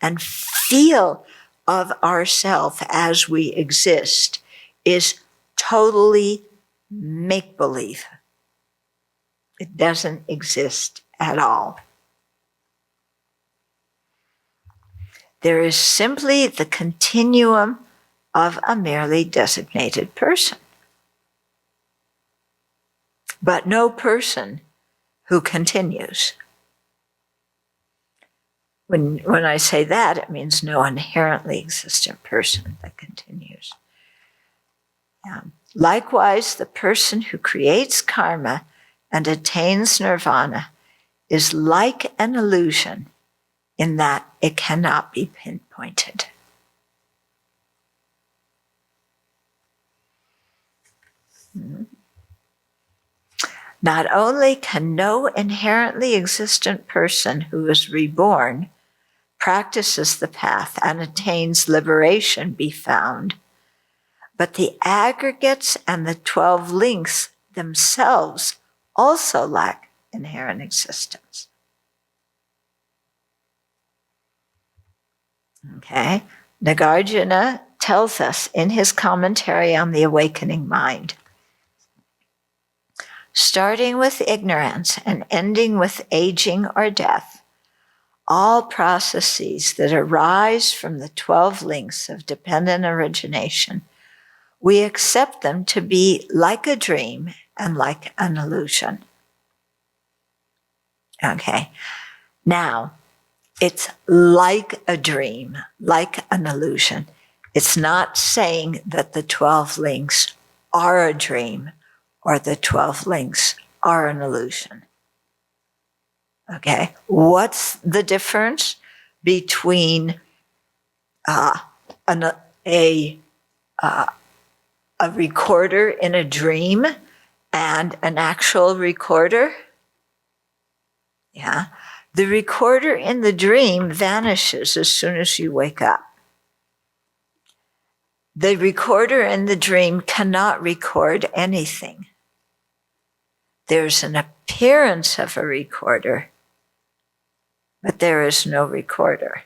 and feel of ourselves as we exist is totally make-believe. It doesn't exist at all. There is simply the continuum of a merely designated person. But no person who continues. When I say that, it means no inherently existent person that continues. Likewise, the person who creates karma and attains nirvana is like an illusion in that it cannot be pinpointed. Not only can no inherently existent person who is reborn, practices the path, and attains liberation be found, but the aggregates and the 12 links themselves also lack inherent existence. Okay, Nagarjuna tells us in his commentary on the awakening mind, starting with ignorance and ending with aging or death, all processes that arise from the 12 links of dependent origination, we accept them to be like a dream and like an illusion. Okay, now, it's like a dream, like an illusion. It's not saying that the 12 links are a dream or the 12 links are an illusion. Okay, what's the difference between a recorder in a dream and an actual recorder? Yeah. The recorder in the dream vanishes as soon as you wake up. The recorder in the dream cannot record anything. There's an appearance of a recorder, but there is no recorder.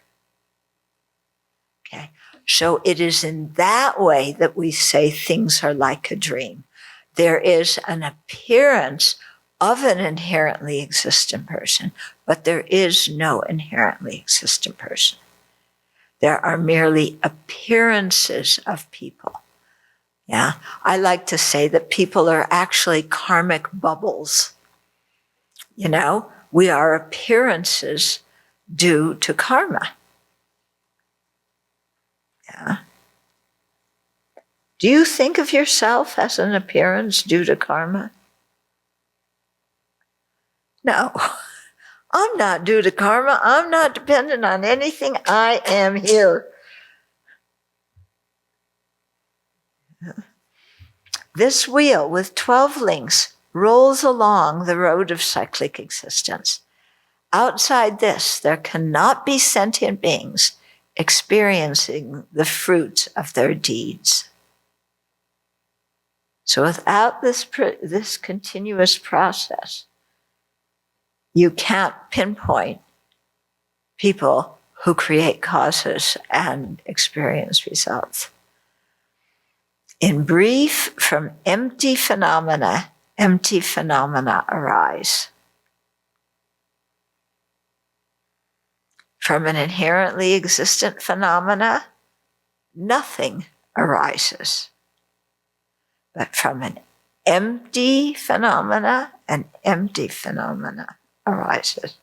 Okay, so it is in that way that we say things are like a dream. There is an appearance of an inherently existent person, but there is no inherently existent person. There are merely appearances of people. Yeah, I like to say that people are actually karmic bubbles. You know, we are appearances due to karma. Yeah. Do you think of yourself as an appearance due to karma? No, I'm not due to karma. I'm not dependent on anything. I am here. This wheel with 12 links rolls along the road of cyclic existence. Outside this, there cannot be sentient beings experiencing the fruits of their deeds. So without this continuous process, you can't pinpoint people who create causes and experience results. In brief, from empty phenomena arise. From an inherently existent phenomena, nothing arises. But from an empty phenomena, an empty phenomena arises.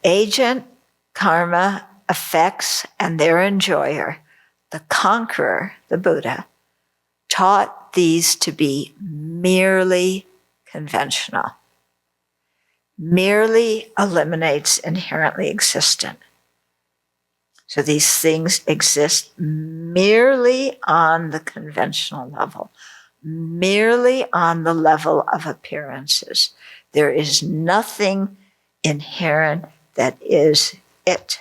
Agent, karma, effects, and their enjoyer, the conqueror, the Buddha, taught these to be merely conventional. Merely eliminates inherently existent. So these things exist merely on the conventional level, merely on the level of appearances. There is nothing inherent that is it.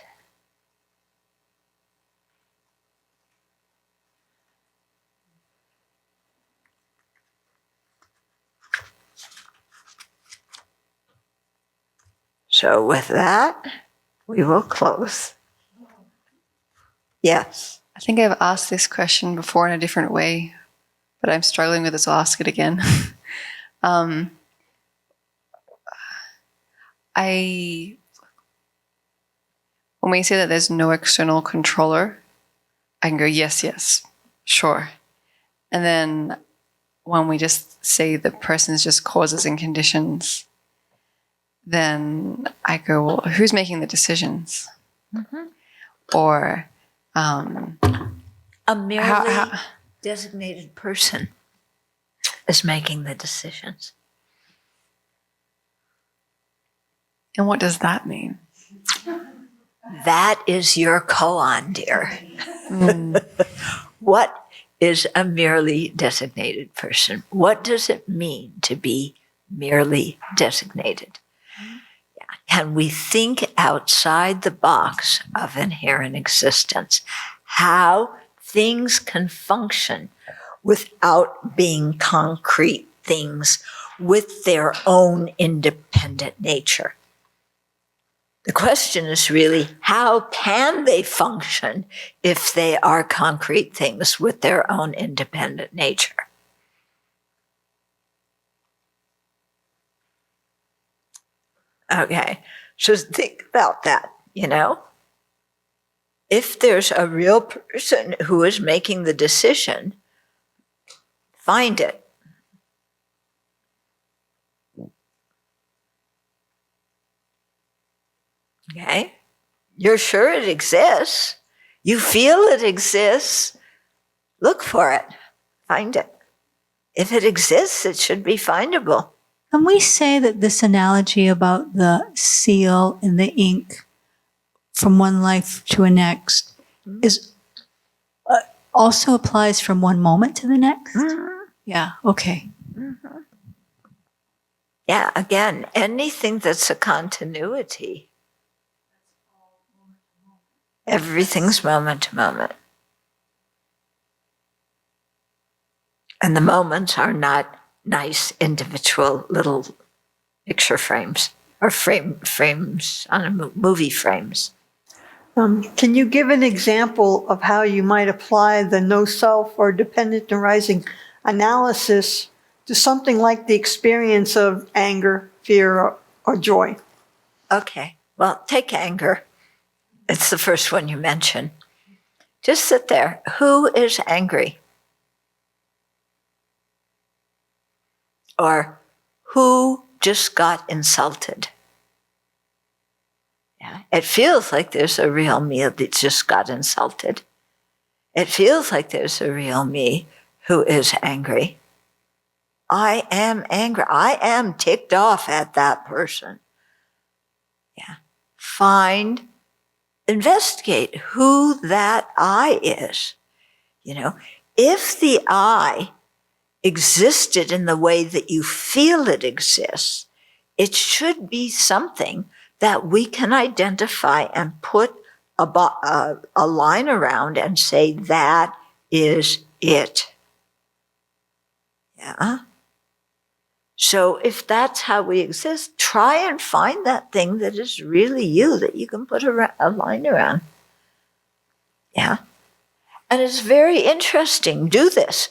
So with that, we will close. Yes. I think I've asked this question before in a different way, but I'm struggling with it, so I'll ask it again. When we say that there's no external controller, I can go, yes, sure. And then when we just say the person's just causes and conditions, then I go, well, who's making the decisions? Mm-hmm. Or a merely designated person is making the decisions. And what does that mean? That is your koan, dear. What is a merely designated person? What does it mean to be merely designated? Yeah. Can we think outside the box of inherent existence? How things can function without being concrete things with their own independent nature. The question is really, how can they function if they are concrete things with their own independent nature? Okay, so think about that, you know? If there's a real person who is making the decision, find it. Okay? You're sure it exists. You feel it exists. Look for it. Find it. If it exists, it should be findable. Can we say that this analogy about the seal and the ink from one life to a next is also applies from one moment to the next? Mm-hmm. Yeah, okay. Mm-hmm. Yeah, again, anything that's a continuity, everything's moment to moment. And the moments are not nice individual little picture frames. or frames on movie frames. Can you give an example of how you might apply the no self or dependent arising analysis to something like the experience of anger, fear, or joy? Okay, well, take anger. It's the first one you mention. Just sit there. Who is angry? Or who just got insulted? Yeah, it feels like there's a real me that just got insulted. It feels like there's a real me who is angry. I am angry. I am ticked off at that person. Yeah. Investigate who that I is. If the I existed in the way that you feel it exists, it should be something that we can identify and put a line around and say, that is it. Yeah. So if that's how we exist, try and find that thing that is really you that you can put a line around. Yeah. And it's very interesting. Do this,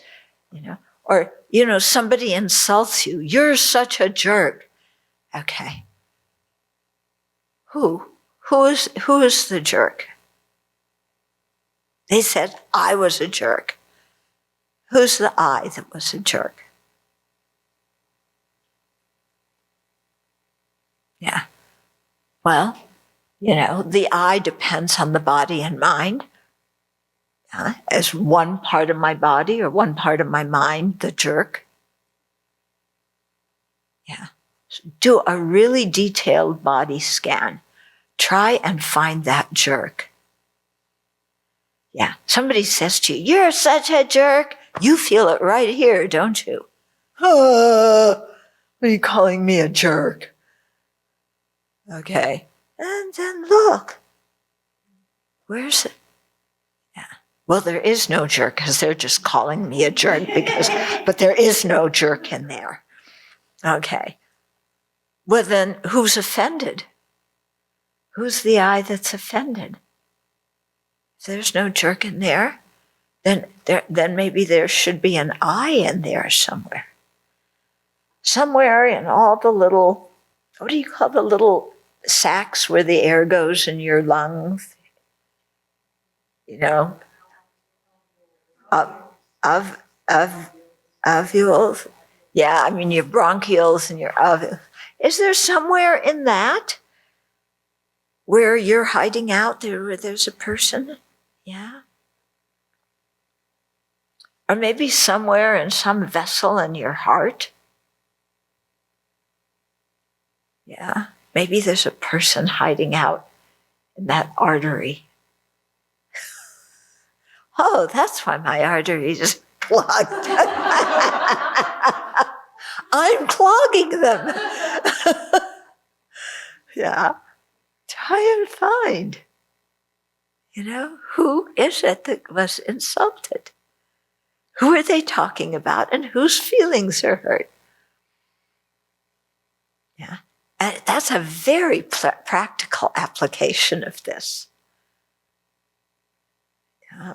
Or, somebody insults you. You're such a jerk. Okay. Who is the jerk? They said, I was a jerk. Who's the I that was a jerk? Yeah. Well, the I depends on the body and mind. As one part of my body or one part of my mind, the jerk. Yeah. So do a really detailed body scan. Try and find that jerk. Yeah. Somebody says to you, you're such a jerk. You feel it right here, don't you? What are you calling me a jerk? Okay. And then look. Where's it? Yeah. Well, there is no jerk because they're just calling me a jerk but there is no jerk in there. Okay. Well, then who's offended? Who's the I that's offended? If there's no jerk in there, then maybe there should be an I in there somewhere. Somewhere in all the little, what do you call the little sacs where the air goes in your lungs? Ovules. Yeah, your bronchioles and your ovules. Is there somewhere in that where you're hiding out there where there's a person? Yeah. Or maybe somewhere in some vessel in your heart. Yeah. Maybe there's a person hiding out in that artery. Oh, that's why my artery is clogged. I'm clogging them. Yeah. Try and find, who is it that was insulted? Who are they talking about and whose feelings are hurt? Yeah. And that's a very practical application of this. Yeah.